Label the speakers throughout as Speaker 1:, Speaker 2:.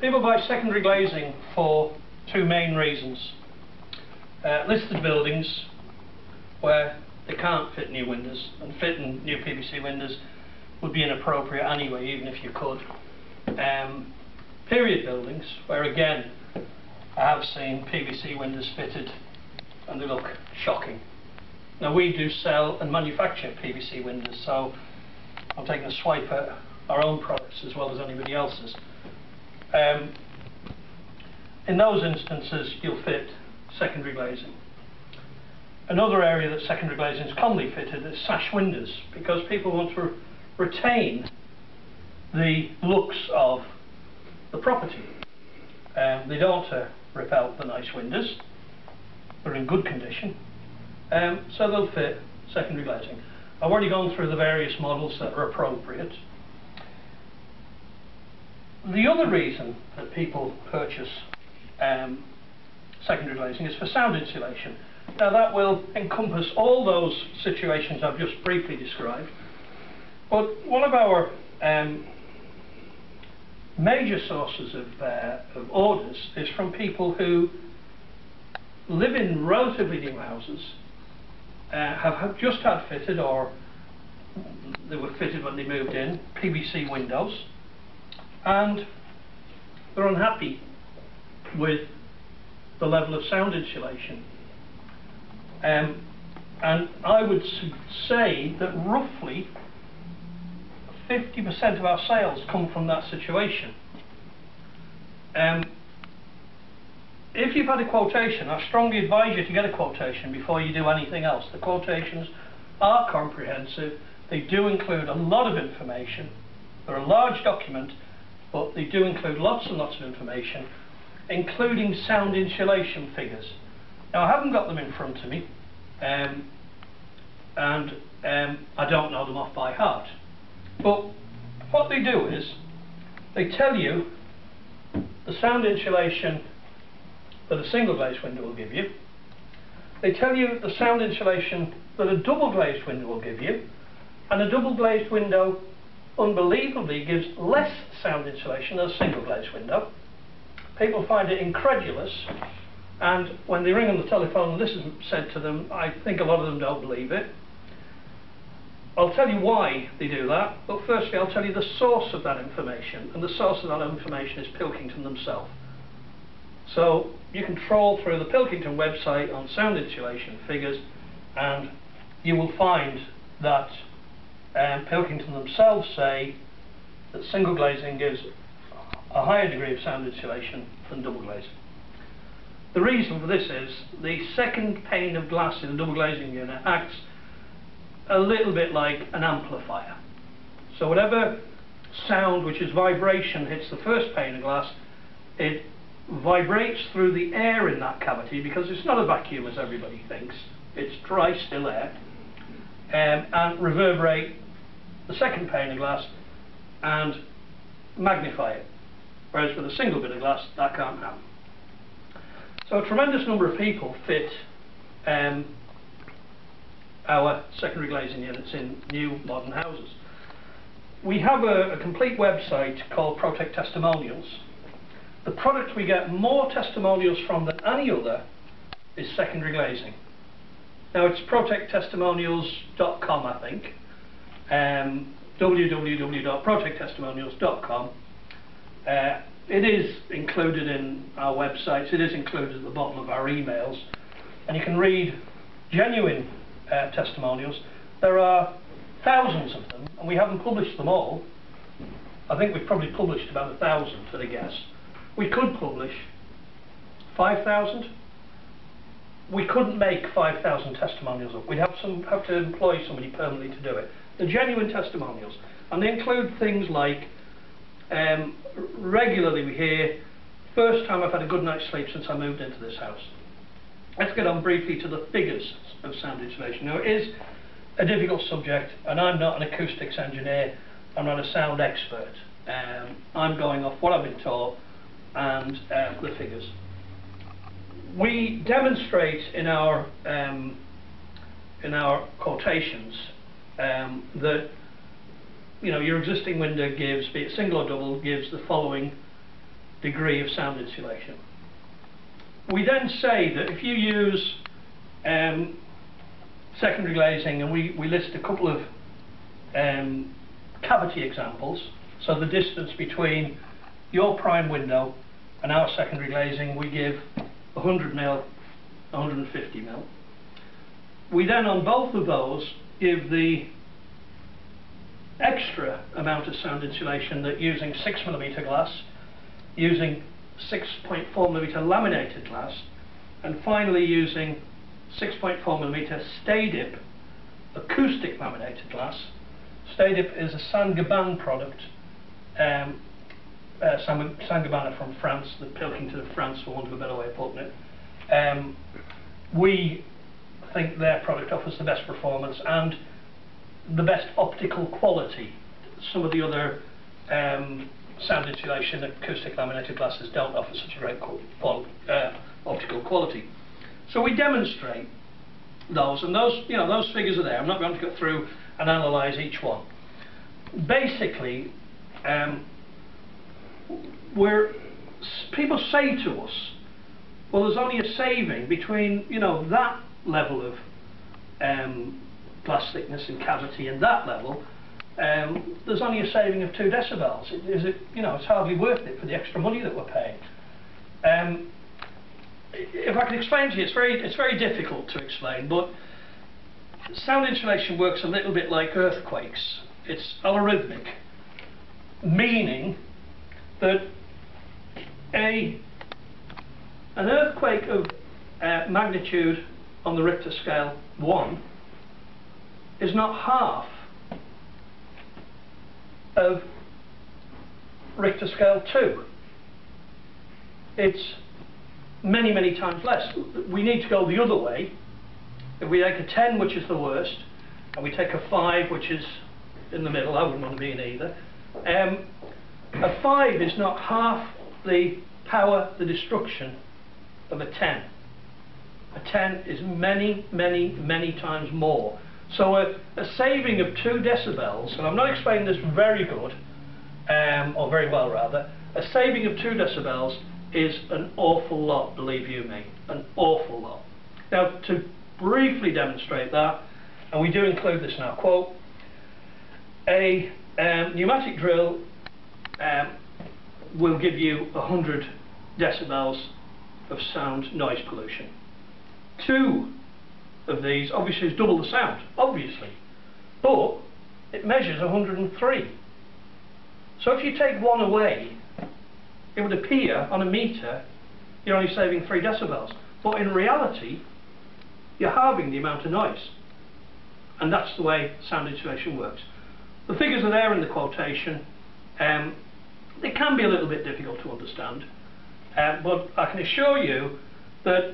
Speaker 1: People buy secondary glazing for two main reasons. Listed buildings where they can't fit new windows, and fitting new PVC windows would be inappropriate anyway, even if you could. Period buildings, where again I have seen PVC windows fitted and they look shocking. Now we do sell and manufacture PVC windows, so I'm taking a swipe at our own products as well as anybody else's. In those instances you'll fit secondary glazing. Another area that secondary glazing is commonly fitted is sash windows, because people want to retain the looks of the property. They don't want to rip out the nice windows. They're in good condition, so they'll fit secondary glazing. I've already gone through the various models that are appropriate. The other reason that people purchase secondary glazing is for sound insulation. Now that will encompass all those situations I've just briefly described, but one of our major sources of orders is from people who live in relatively new houses, have just had fitted, or they were fitted when they moved in, PVC windows, and they're unhappy with the level of sound insulation. And I would say that roughly 50% of our sales come from that situation. If you've had a quotation, I strongly advise you to get a quotation before you do anything else. The quotations are comprehensive. They do include a lot of information. They're a large document, but they do include lots and lots of information, including sound insulation figures. Now I haven't got them in front of me, and I don't know them off by heart. But what they do is, they tell you the sound insulation that a single glazed window will give you. They tell you the sound insulation that a double glazed window will give you, and a double glazed window unbelievably gives less sound insulation than a single glazed window. People find it incredulous, and when they ring on the telephone and this is said to them, I think a lot of them don't believe it. I'll tell you why they do that, but firstly I'll tell you the source of that information, and the source of that information is Pilkington themselves. So you can trawl through the Pilkington website on sound insulation figures, and you will find that Pilkington themselves say that single glazing gives a higher degree of sound insulation than double glazing. The reason for this is the second pane of glass in a double glazing unit acts a little bit like an amplifier. So whatever sound, which is vibration, hits the first pane of glass, it vibrates through the air in that cavity, because it's not a vacuum as everybody thinks, it's dry still air, and reverberate the second pane of glass and magnify it, whereas with a single bit of glass that can't happen. So a tremendous number of people fit our secondary glazing units in new modern houses. We have a complete website called Protect Testimonials. The product we get more testimonials from than any other is secondary glazing. Now it's protecttestimonials.com, I think, www.protecttestimonials.com. It is included in our websites, it is included at the bottom of our emails, and you can read genuine testimonials. There are thousands of them, and we haven't published them all. I think we've probably published about 1,000 at a guess. We could publish 5,000. We couldn't make 5,000 testimonials up. We'd have to employ somebody permanently to do it. The genuine testimonials, and they include things like regularly we hear, first time I've had a good night's sleep since I moved into this house. Let's get on briefly to the figures of sound insulation. Now it is a difficult subject, and I'm not an acoustics engineer, I'm not a sound expert. I'm going off what I've been taught and the figures. We demonstrate in our quotations that, you know, your existing window gives, be it single or double, gives the following degree of sound insulation. We then say that if you use secondary glazing, and we list a couple of cavity examples, so the distance between your prime window and our secondary glazing, we give 100 mil, 150 mil. We then on both of those give the extra amount of sound insulation that using 6mm glass, using 6.4mm laminated glass, and finally using 6.4mm stay-dip acoustic laminated glass. Stay-dip is a Saint-Gobain product, Saint-Gobain from France, the Pilkington of France, for want of a better way of putting it. We think their product offers the best performance and the best optical quality. Some of the other sound insulation acoustic laminated glasses don't offer such a great optical quality. So we demonstrate those, and those figures are there. I'm not going to go through and analyse each one. Basically, people say to us, well, there's only a saving between that level of glass thickness and cavity and that level. There's only a saving of 2 decibels. It's hardly worth it for the extra money that we're paying. If I can explain to you, it's very difficult to explain, but sound insulation works a little bit like earthquakes. It's algorithmic, meaning that an earthquake of magnitude on the Richter scale 1 is not half of Richter scale 2. It's many, many times less. We need to go the other way. If we take a 10, which is the worst, and we take a 5, which is in the middle, I wouldn't want to be in either. A 5 is not half the power, the destruction of a 10. A 10 is many, many, many times more. So a saving of 2 decibels, and I'm not explaining this very good, or very well rather, a saving of 2 decibels is an awful lot, believe you me, an awful lot. Now, to briefly demonstrate that, and we do include this in our quote, a pneumatic drill will give you 100 decibels of sound noise pollution. 2 of these obviously is double the sound, obviously, but it measures 103. So if you take 1 away, it would appear on a meter you're only saving 3 decibels, but in reality you're halving the amount of noise, and that's the way sound insulation works. The figures are there in the quotation. They can be a little bit difficult to understand, but I can assure you that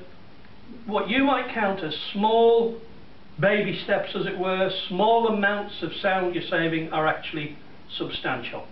Speaker 1: what you might count as small baby steps, as it were, small amounts of sound you're saving, are actually substantial.